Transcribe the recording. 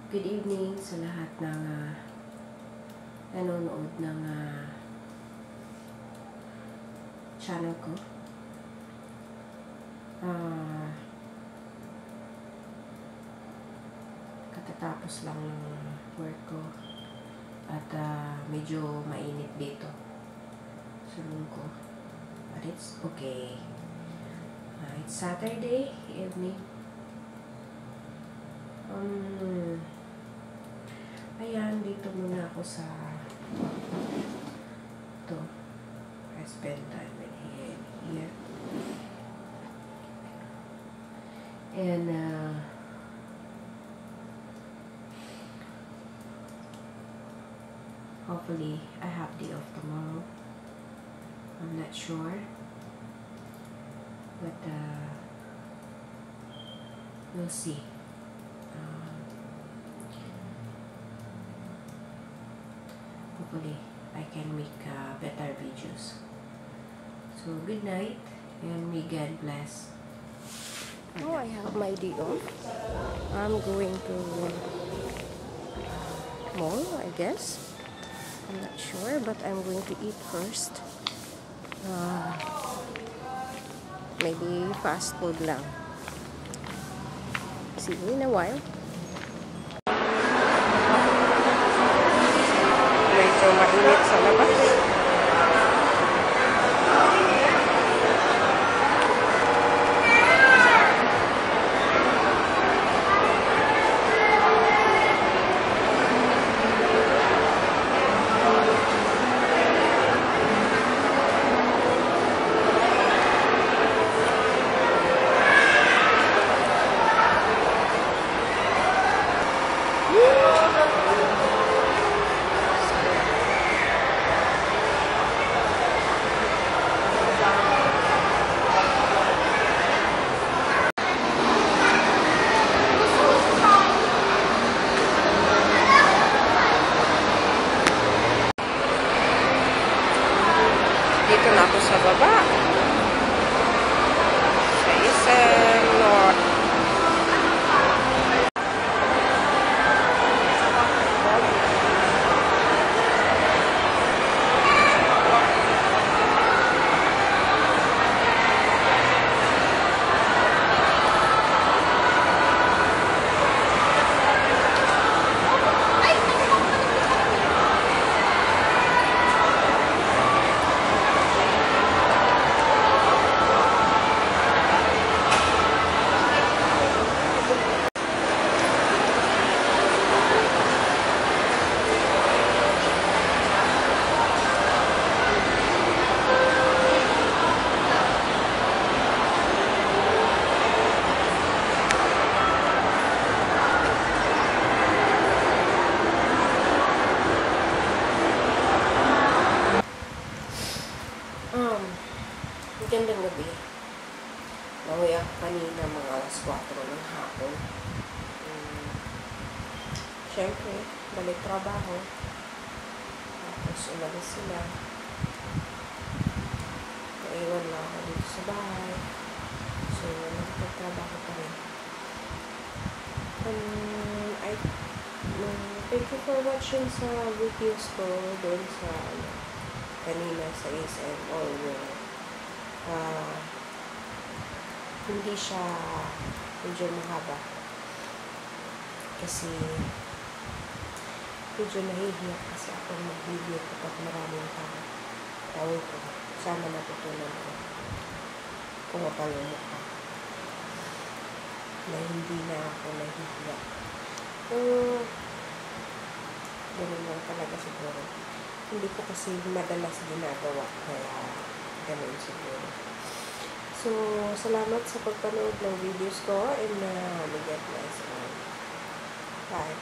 Good evening sa lahat ng nanonood ng channel ko. Katatapos lang ng work ko at medyo mainit dito sa room ko. But it's okay. It's Saturday evening. Ayan, dito muna ako sa ito. I spend time with him here. And hopefully I have day off tomorrow. I'm not sure. But we'll see. Hopefully, I can make better videos. So, good night, and may God bless. Oh, I have my day off. I'm going to mall, I guess. I'm not sure, but I'm going to eat first. Maybe fast food lang. See you in a while. Medyo mainit sa labas. Dito na ako sa baba. Sa isang North. Magandang gabi. Nauwi ako kanina mga alas 4 ng hapon. Siyempre, balik trabaho. Tapos umalis sila. Naiwan lang ako dito sa bahay. So, nagtatrabaho pa rin. Thank you for watching sa videos ko doon sa kanina sa ASM or hindi siya medyo mahaba kasi medyo nahihiyak kasi ako mag-video kapag maraming tao. Tawag ko, sana matutunan ko kung mapalong mukha na hindi na ako nahihiyak. So, gano'n lang talaga siguro. Hindi ko kasi madalas ginagawa kaya gano'n siguro. So, salamat sa pagpanood ng videos ko and may God bless all. Bye.